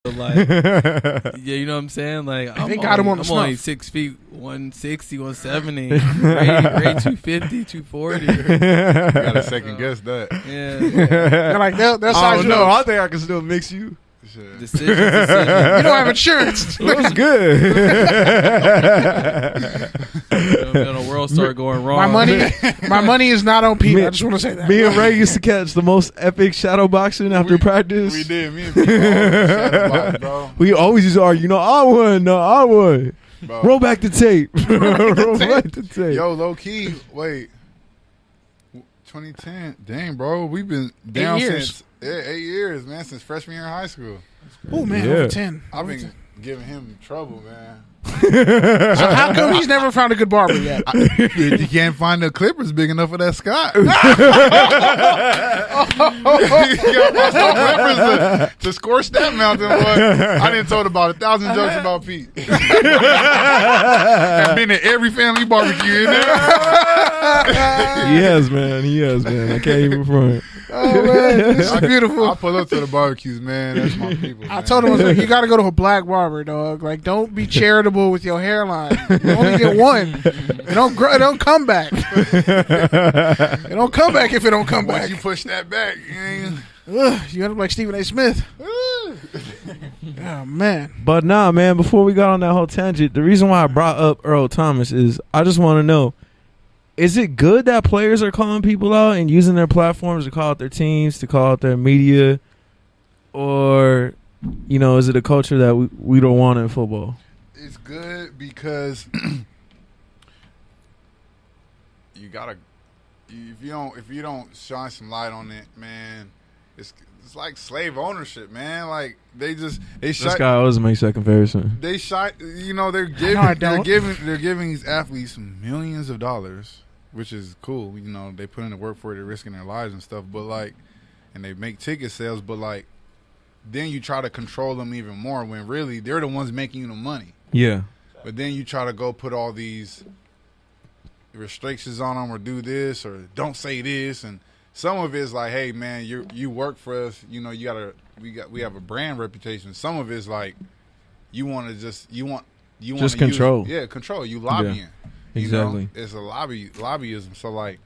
Like, yeah, you know what I'm saying? Like, I'm only 6 feet, 160, 170, grade 250, 240. You gotta second guess that. Yeah. They're like, they'll size you up. I think I can still mix you. Decision. You don't have insurance. It was good. When the world started going wrong. My money is not on Pete. I just want to say that. Me and Ray used to catch the most epic shadow boxing after practice. We did. Me and Pete always shadow box, bro. We always used to argue. I won. No, I won. Bro. Roll back the tape. Roll back the tape. Yo, low key. Wait. 2010. Dang, bro. We've been down since 8 years, man. Since freshman year in high school. Oh man, over 10. I've been giving him trouble, man. So how come he's never found a good barber yet? You can't find the clippers big enough for that Scott. You gotta find some clippers to scorch that mountain, boy. I done told about 1,000 jokes about Pete. I've been at every family barbecue in there. He has, man. I can't even front. Oh man, this is beautiful. I pull up to the barbecues, man. That's my people. I told him, I was like, you got to go to a black barber, dog. Like, don't be charitable with your hairline. You only get one. It don't grow. It don't come back. It don't come back if it don't come back. Once you push that back, You end up like Stephen A. Smith. Oh man. But nah, man. Before we got on that whole tangent, the reason why I brought up Earl Thomas is I just want to know. Is it good that players are calling people out and using their platforms to call out their teams, to call out their media? Or, is it a culture that we don't want in football? It's good because you gotta. If you don't shine some light on it, man, it's like slave ownership, man. Like they This guy always makes that comparison. They're giving these athletes millions of dollars. Which is cool, they put in the work for it, they're risking their lives and stuff, but and they make ticket sales, but then you try to control them even more when really they're the ones making you the money. Yeah. But then you try to go put all these restrictions on them or do this or don't say this, and some of it's like, hey man, you work for us, we have a brand reputation. Some of it's like you want to just control. Control. You lobbying. Yeah. Exactly. It's a lobbyism. So I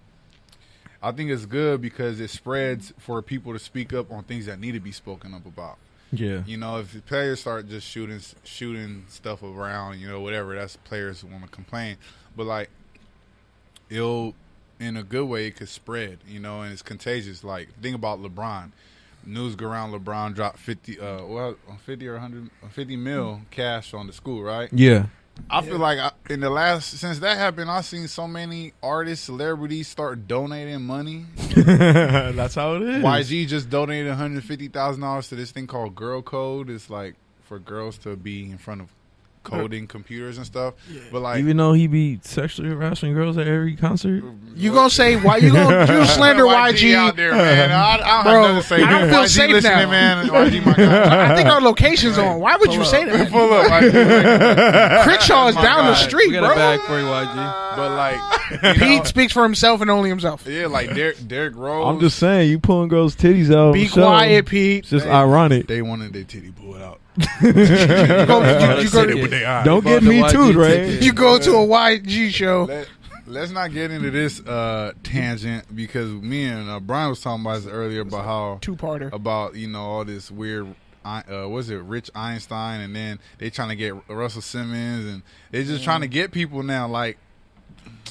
think it's good because it spreads for people to speak up on things that need to be spoken up about. Yeah. If the players start just shooting stuff around, whatever, that's players who want to complain. But it'll, in a good way, it could spread, and it's contagious. Think about LeBron. News go around LeBron dropped 50 or 150 mil cash on the school, right? Yeah. I feel like since that happened, I've seen so many artists, celebrities start donating money. That's how it is. YG just donated $150,000 to this thing called Girl Code. It's for girls to be in front of coding computers and stuff. Yeah. But even though he be sexually harassing girls at every concert, you gonna say why you slander YG out there, man? I don't have nothing to say. I don't feel safe now, man. YG, my God. I think our location's on. Why would you say that? Pull up, Crenshaw is down the street, we got bro. a bag for you, YG. But Pete speaks for himself and only himself. Yeah, Derrick Rose. I'm just saying, you pulling girls' titties out. Be quiet, Pete. It's just ironic. They wanted their titty pulled out. Don't get me too, right? You go to a YG show. Let's not get into this tangent because me and Brian was talking about this earlier about how two-parter about all this weird. Was it Rich Einstein, and then they trying to get Russell Simmons, and they just trying to get people now.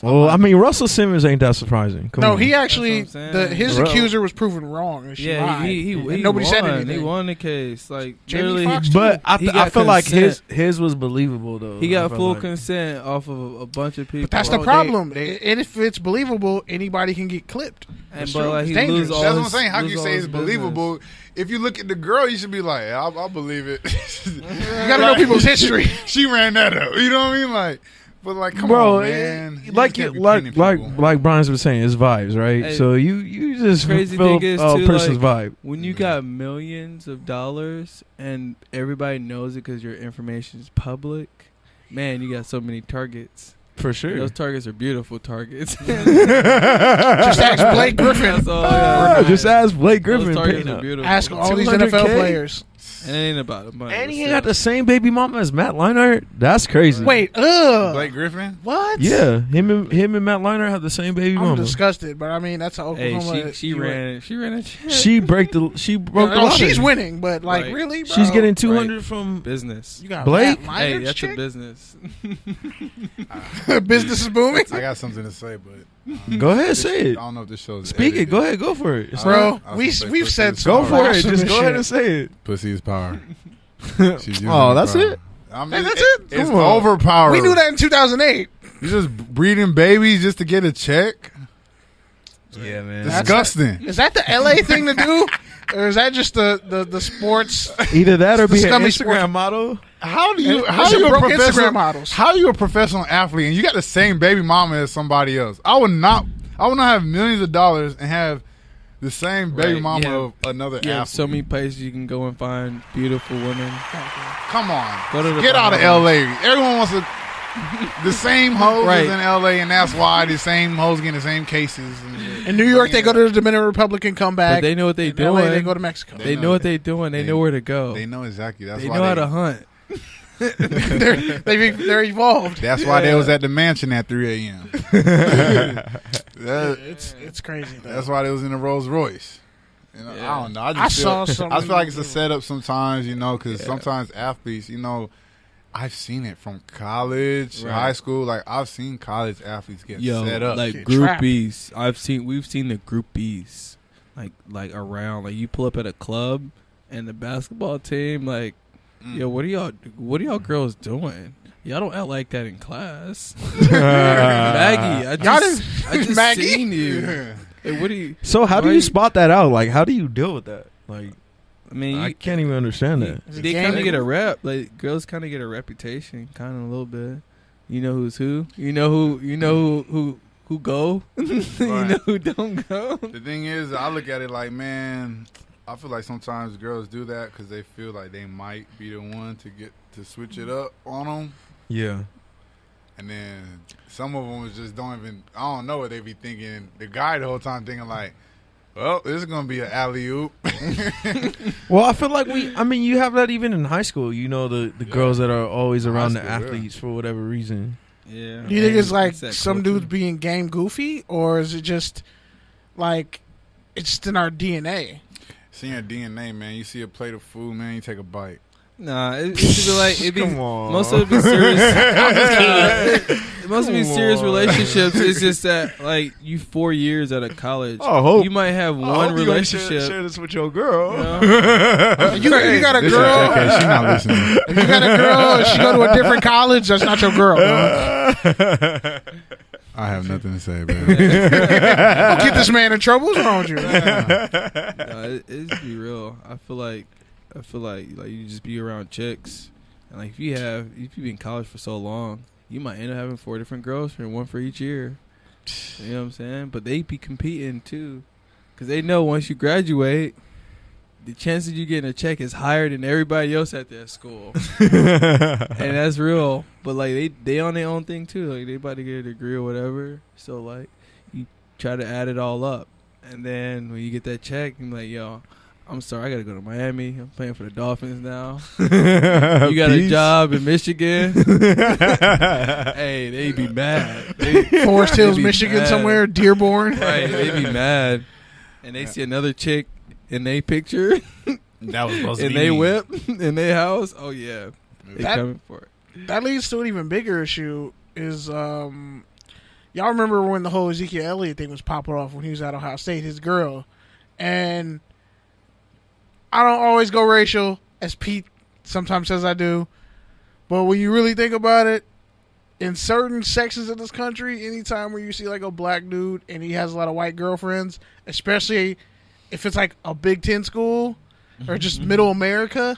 Well, Russell Simmons ain't that surprising. He actually his accuser was proven wrong. He nobody won. said anything. He won the case. Jamie Foxx but I feel like his was believable though. He got full consent off of a bunch of people. But that's the problem. And if it's believable, anybody can get clipped. It's dangerous. That's what I'm saying. How can you say it's believable? If you look at the girl, you should be like, I'll believe it. You got to know people's history. She ran that up. You know what I mean? But come on, man. Like Brian's was saying, it's vibes, right? Hey, so you just crazy feel thing is a too, person's vibe. When you got millions of dollars and everybody knows it because your information is public, man, you got so many targets. For sure. Those targets are beautiful targets. Just ask Blake Griffin. Just ask Blake Griffin. Those targets are beautiful. Ask all these NFL players. rants. It ain't about the money. And he got the same baby mama as Matt Leinart. That's crazy. Wait, Blake Griffin? What? Yeah, him and Matt Leinart have the same baby mama. I'm disgusted, but I mean that's an Oklahoma. Hey, she ran a check. She broke the lottery. She's winning, but like Right. really, bro? She's getting 200 from business. You got Blake? Matt Hey, Leinert's that's chick? a business. Business is booming. I got something to say, but Go ahead, say I it. don't know if this show's Speak it. edited. Go ahead, go for it. It's Bro, I was we've gonna say said pussy so is Go for it. blasphemous Just go ahead shit. and say it. Pussy is power. She's using Oh, her that's power. it? I mean, Hey, that's it? It's Come on. overpowered. We knew that in 2008. You just breeding babies just to get a check? Yeah, man. Disgusting. Is that the LA thing to do, or is that just the sports? Either that or The be an scummy Instagram sports- model. How do you? There's How some you a broke professional? Instagram models. How you a professional athlete and you got the same baby mama as somebody else? I would not have millions of dollars and have the same baby Right, mama yeah. of another Yeah, athlete. so many places you can go and find beautiful women. Come on, Go to the get out of Bahamas. LA. Everyone wants to. The same hoes Right. is in LA, and that's why the same hoes getting the same cases. And In New York, they go to the Dominican Republic and come back. But they know what they In LA, doing. they go to Mexico. They know what they doing. They know where to go. they know exactly. That's They why know how to hunt. they're evolved. That's why they was at the mansion at 3 a.m. It's crazy. Though. That's why they was in a Rolls Royce. You know, Yeah. I don't know. I saw some. I feel like it's a setup sometimes, you know, because sometimes athletes, you know, I've seen it from college, Right. high school. Like I've seen college athletes get set up. like Get groupies. We've seen the groupies, like around. Like you pull up at a club, and the basketball team, like, yo, what are y'all girls doing? Y'all don't act like that in class. Maggie, I just Maggie? seen you. Hey, what do you? So how do why you spot that out? Like, how do you deal with that? Like, I mean, I can't even understand that. Is it they kind of gaming? get a rep. Like girls kind of get a reputation, kind of a little bit. You know who's who. You know who go. You know who don't go. The thing is, I look at it like, man, I feel like sometimes girls do that because they feel like they might be the one to get to switch it up on them. Yeah. And then some of them just don't even, I don't know what they be thinking. The guy the whole time thinking like, well, this is going to be an alley-oop. Well, I feel like you have that even in high school. You know, the girls that are always around the High school, athletes for whatever reason. Yeah. Do you think it's like that some culture. dudes being game goofy, or is it just like it's just in our DNA? Seeing your DNA, man. You see a plate of food, man, you take a bite. Nah, it should be like it be Come on. most of it be serious. Most of it be serious relationships. It's just that like you 4 years out of college, you might have one relationship. Share this with your girl. You know? You got a This girl. is JK, she not listening. If you got a girl and she go to a different college, that's not your girl. Dog. I have nothing to say, man. Don't get this man in trouble. What's wrong with you? It's be real. I feel like you just be around chicks, and like if you be in college for so long, you might end up having 4 different girlfriends, one for each year. You know what I'm saying? But they be competing too, because they know once you graduate, the chances you getting a check is higher than everybody else at that school, and that's real. But like they on their own thing too. Like they about to get a degree or whatever. So like you try to add it all up, and then when you get that check, you're like, yo, I'm sorry, I gotta go to Miami. I'm playing for the Dolphins now. You got a job in Michigan. Hey, they be mad. Forest Hills, be Michigan, mad. somewhere, Dearborn. Right, they be mad, and they see another chick in their picture, That was supposed to in be their me. whip, in their house. Oh yeah, they That- coming for it. That leads to an even bigger issue. Is y'all remember when the whole Ezekiel Elliott thing was popping off when he was at Ohio State? His girl, and I don't always go racial, as Pete sometimes says I do, but when you really think about it, in certain sections of this country, anytime where you see like a black dude and he has a lot of white girlfriends, especially if it's like a Big Ten school or just middle America,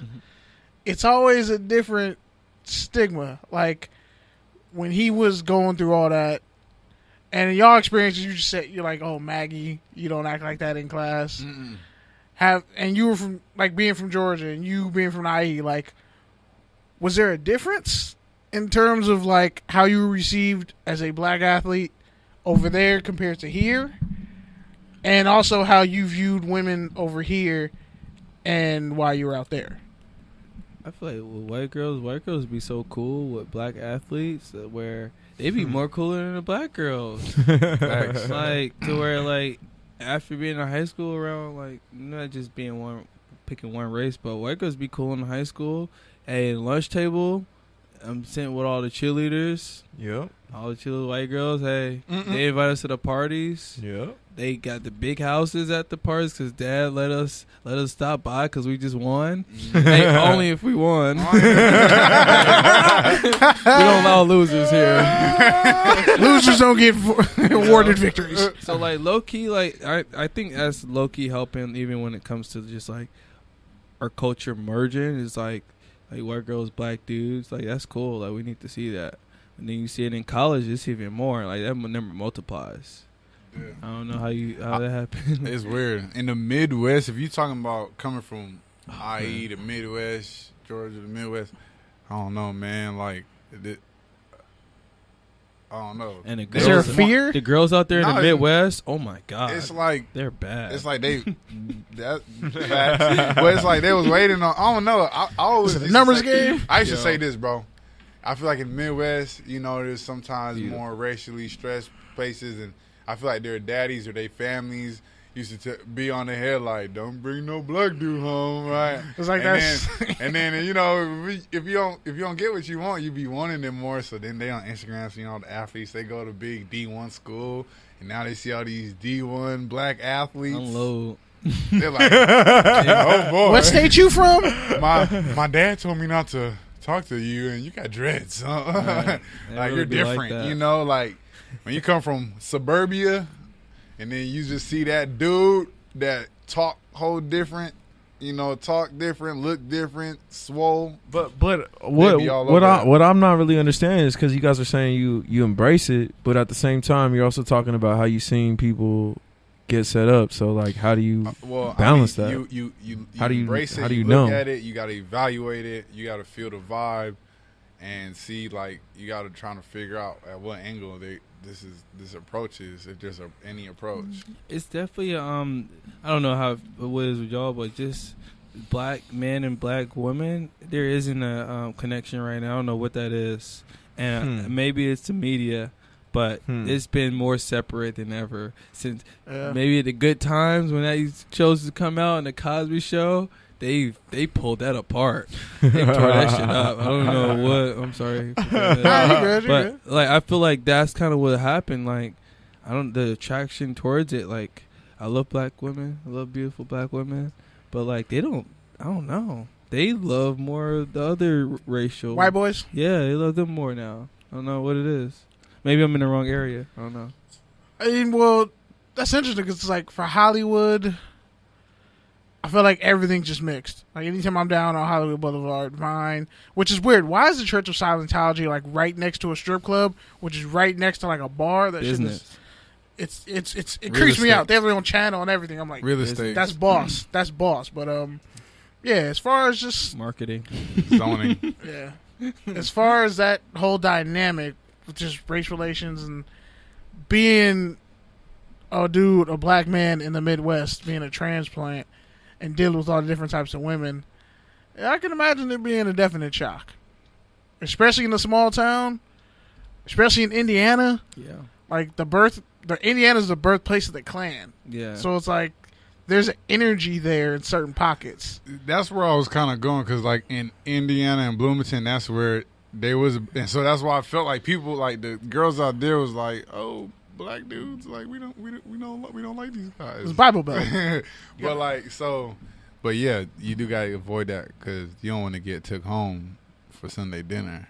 it's always a different stigma. Like when he was going through all that, and in y'all experiences, you just said you're like, oh, Maggie, you don't act like that in class. And you were from like being from Georgia and you being from IE, like, was there a difference in terms of like how you were received as a black athlete over there compared to here, and also how you viewed women over here and why you were out there? I feel like with white girls be so cool with black athletes where they be more cooler than the black girls. Facts. Like to where like after being in high school around like not just being picking one race, but white girls be cool in high school. Hey, lunch table, I'm sitting with all the cheerleaders. Yep. All the chill white girls. Hey, they invite us to the parties. Yep. They got the big houses at the parties because Dad let us stop by because we just won. Hey, only if we won. We don't allow losers here. Losers don't get awarded victories. So like low key, like I think that's low key helping even when it comes to just like our culture merging. Is like white girls, black dudes. Like that's cool. Like we need to see that. And then you see it in college, it's even more. Like that number multiplies. Yeah. I don't know how that happened. It's weird. In the Midwest, if you're talking about coming from IE to Midwest, Georgia to Midwest, I don't know, man. Like, I don't know. And the is there a fear? The girls out there in the Midwest, oh my God. It's like they're bad. It's like they but it's like they was waiting on. I don't know. I always the numbers game. I used to say this, bro. I feel like in the Midwest, you know, there's sometimes more racially stressed places, and I feel like their daddies or their families used to be on their head like, "Don't bring no black dude home," right? It's like and then you know, if you don't get what you want, you be wanting them more. So then they on Instagram, seeing all the athletes. They go to big D1 school, and now they see all these D1 black athletes. Unload. They're like, "Oh boy, what state you from?" My dad told me not to talk to you, and you got dreads. Right. Like really you're different, like you know. Like when you come from suburbia, and then you just see that dude that talk whole different, you know, talk different, look different, swole. But what I'm not really understanding is because you guys are saying you embrace it, but at the same time you're also talking about how you seen people get set up. So like, how do you balance that? You how do you embrace it? How do you look know? at it? You got to evaluate it. You got to feel the vibe, and see like you got to try to figure out at what angle this approach is. If there's any approach, it's definitely I don't know how it was with y'all, but just black men and black women, there isn't a connection right now. I don't know what that is, and maybe it's the media. But it's been more separate than ever since maybe the good times when that shows to come out and the Cosby Show. They pulled that apart. They tore that shit up. I don't know what. I'm sorry. You're good. Like I feel like that's kind of what happened. Like the attraction towards it. Like I love black women. I love beautiful black women. But like they don't. I don't know. They love more of the other racial white boys. Yeah, they love them more now. I don't know what it is. Maybe I'm in the wrong area. I don't know. I mean, well, that's interesting because it's like for Hollywood, I feel like everything's just mixed. Like anytime I'm down on Hollywood Boulevard, Vine, which is weird. Why is the Church of Scientology like right next to a strip club, which is right next to like a bar? That business. It creeps me out. They have their own channel and everything. I'm like, real estate. That's boss. That's boss. But yeah. As far as just marketing, zoning. Yeah. As far as that whole dynamic with just race relations and being a black man in the Midwest, being a transplant and dealing with all the different types of women, I can imagine it being a definite shock. Especially in a small town, especially in Indiana. Yeah. Like Indiana's the birthplace of the Klan. Yeah. So it's like there's an energy there in certain pockets. That's where I was kind of going because like in Indiana and Bloomington, that's where they was, and so that's why I felt like people, like the girls out there, was like, "Oh, black dudes, like we don't like these guys." It's Bible Belt. But like but yeah, you do gotta avoid that because you don't want to get took home for Sunday dinner.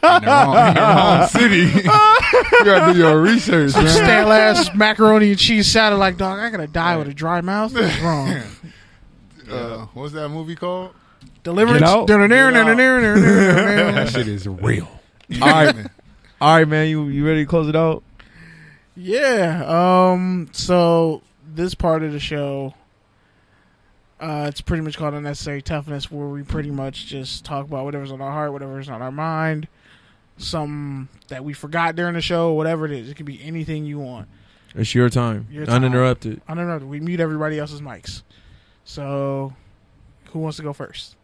in the wrong city. You gotta do your research, man. That last macaroni and cheese salad, like, dog, I gotta die with a dry mouth. What's wrong? What's that movie called? Deliverance. That shit is real. All right, man. You ready to close it out? Yeah. So this part of the show, it's pretty much called Unnecessary Toughness, where we pretty much just talk about whatever's on our heart, whatever's on our mind, something that we forgot during the show, whatever it is. It can be anything you want. It's your time. Uninterrupted. We mute everybody else's mics. So Who wants to go first?